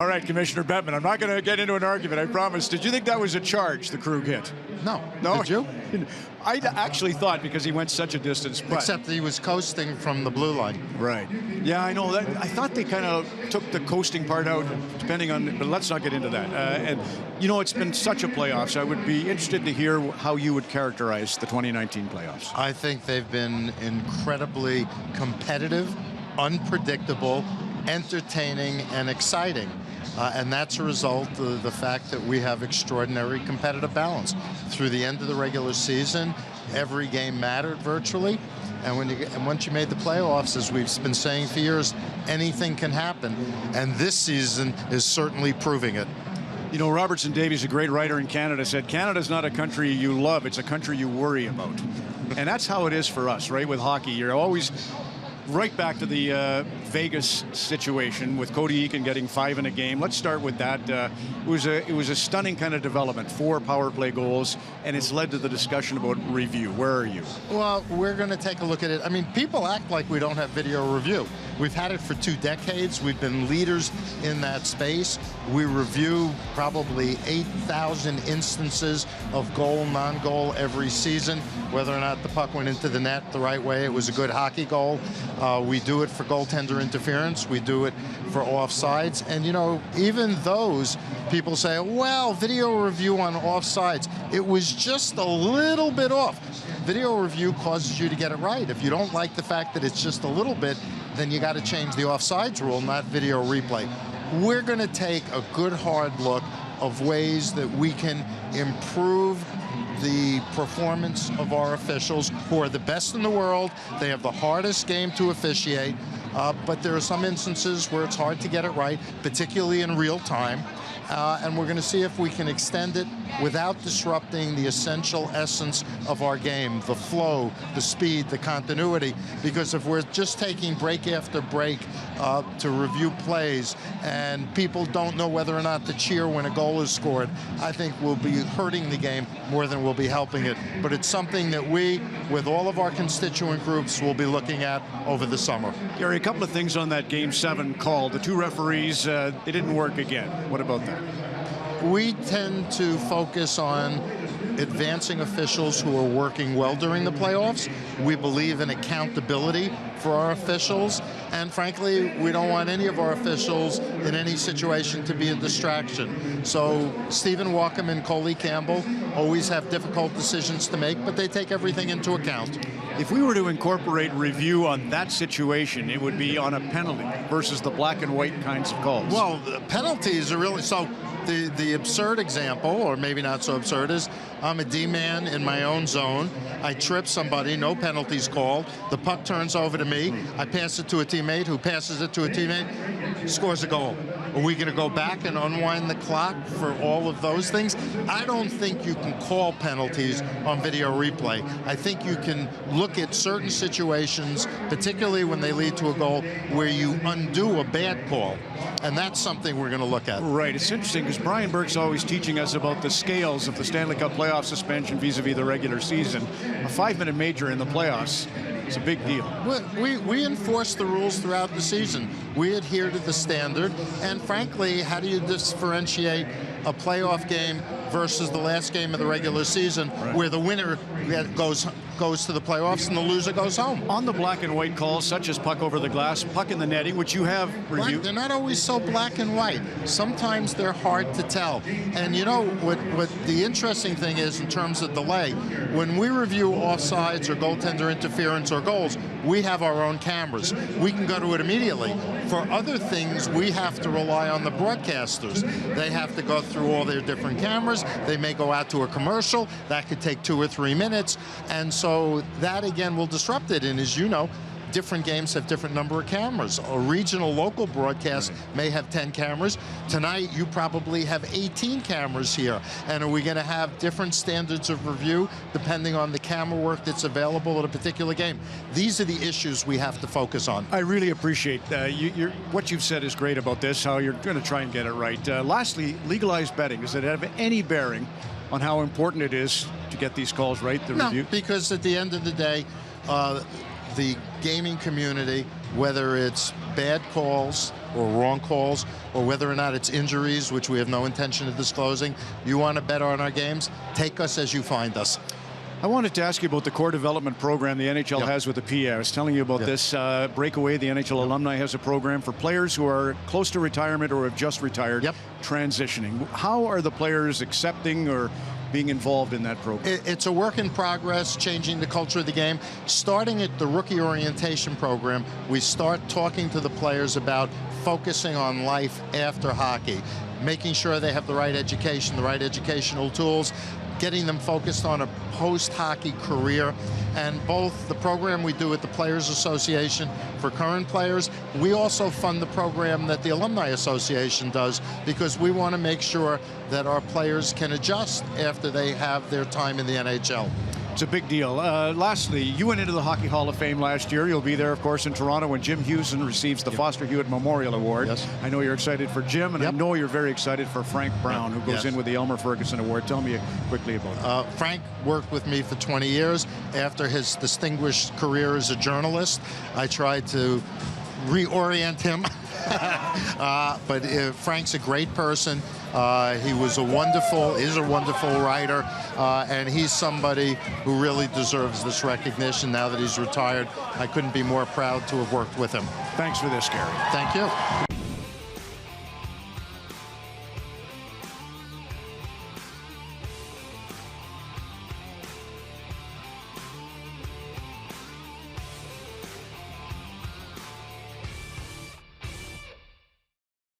All right, Commissioner Bettman, I'm not going to get into an argument, I promise. Did you think that was a charge, the Krug hit? No. No? Did you? I actually thought, because he went such a distance. But Except he was coasting from the blue line. Right. Yeah, I know. I thought they kind of took the coasting part out, depending on, but let's not get into that. And, you know, it's been such a playoff, so I would be interested to hear how you would characterize the 2019 playoffs. I think they've been incredibly competitive, unpredictable, entertaining, and exciting. And that's a result of the fact that we have extraordinary competitive balance. Through the end of the regular season, every game mattered virtually. And once you made the playoffs, as we've been saying for years, anything can happen. And this season is certainly proving it. You know, Robertson Davies, a great writer in Canada, said, Canada's not a country you love, it's a country you worry about. And that's how it is for us, right, with hockey. You're always right back to the Vegas situation with Cody Eakin getting 5 in a game. Let's start with that. It was a stunning kind of development, 4 power play goals, and it's led to the discussion about review. Where are you? Well, we're going to take a look at it. I mean, people act like we don't have video review. We've had it for 2 decades. We've been leaders in that space. We review probably 8,000 instances of goal, non-goal every season, whether or not the puck went into the net the right way. It was a good hockey goal. We do it for goaltender interference. We do it for offsides. And, you know, even those people say, well, video review on offsides, it was just a little bit off. Video review causes you to get it right. If you don't like the fact that it's just a little bit, then you got to change the offsides rule, not video replay. We're going to take a good hard look of ways that we can improve the performance of our officials, who are the best in the world. They have the hardest game to officiate, but there are some instances where it's hard to get it right, particularly in real time. And we're going to see if we can extend it without disrupting the essential essence of our game, the flow, the speed, the continuity. Because if we're just taking break after break to review plays and people don't know whether or not to cheer when a goal is scored, I think we'll be hurting the game more than we'll be helping it. But it's something that we, with all of our constituent groups, will be looking at over the summer. Gary, a couple of things on that Game 7 call. The 2 referees, they didn't work again. What about that? We tend to focus on advancing officials who are working well during the playoffs. We believe in accountability for our officials, and frankly, we don't want any of our officials in any situation to be a distraction. So Stephen Walkham and Coley Campbell always have difficult decisions to make, but they take everything into account. If we were to incorporate review on that situation, it would be on a penalty versus the black and white kinds of calls. Well, the penalties are really, so the absurd example, or maybe not so absurd, is I'm a D-man in my own zone. I trip somebody, no penalties called. The puck turns over to me. I pass it to a teammate who passes it to a teammate, scores a goal. Are we going to go back and unwind the clock for all of those things? I don't think you can call penalties on video replay. I think you can look at certain situations, particularly when they lead to a goal, where you undo a bad call. And that's something we're going to look at. Right. It's interesting because Brian Burke's always teaching us about the scales of the Stanley Cup playoff suspension vis-a-vis the regular season. A 5-minute major in the playoffs is a big deal. We enforce the rules throughout the season. We adhere to the standard. And frankly, how do you differentiate a playoff game versus the last game of the regular season, right, where the winner goes to the playoffs and the loser goes home? On the black and white calls, such as puck over the glass, puck in the netting, which you have reviewed. They're not always so black and white. Sometimes they're hard to tell. And you know what the interesting thing is in terms of delay, when we review offsides or goaltender interference or goals, we have our own cameras. We can go to it immediately. For other things, we have to rely on the broadcasters. They have to go through all their different cameras. They may go out to a commercial. That could take 2 or 3 minutes. And so that, again, will disrupt it. And as you know, different games have different number of cameras. A regional local broadcast may have 10 cameras. Tonight, you probably have 18 cameras here. And are we going to have different standards of review depending on the camera work that's available at a particular game? These are the issues we have to focus on. I really appreciate what you've said is great about this, how you're going to try and get it right. Lastly, legalized betting, does it have any bearing on how important it is to get these calls right, the review? No, because at the end of the day, the gaming community whether it's bad calls or wrong calls, or whether or not it's injuries, which we have no intention of disclosing. You want to bet on our games? Take us as you find us. I wanted to ask you about the core development program the NHL has with the PA. I was telling you about this breakaway. The NHL alumni has a program for players who are close to retirement or have just retired, transitioning. How are the players accepting or being involved in that program? It's a work in progress, changing the culture of the game. Starting at the rookie orientation program, we start talking to the players about focusing on life after hockey, making sure they have the right education, the right educational tools, getting them focused on a post-hockey career. And both the program we do at the Players Association for current players, we also fund the program that the Alumni Association does, because we want to make sure that our players can adjust after they have their time in the NHL. It's a big deal. Lastly, you went into the Hockey Hall of Fame last year. You'll be there, of course, in Toronto when Jim Hewson receives the Foster Hewitt Memorial Award. Yes. I know you're excited for Jim, and I know you're very excited for Frank Brown, who goes in with the Elmer Ferguson Award. Tell me quickly about that. Frank worked with me for 20 years. After his distinguished career as a journalist, I tried to reorient him. But Frank's a great person. He is a wonderful writer, and he's somebody who really deserves this recognition now that he's retired. I couldn't be more proud to have worked with him. Thanks for this, Gary. Thank you.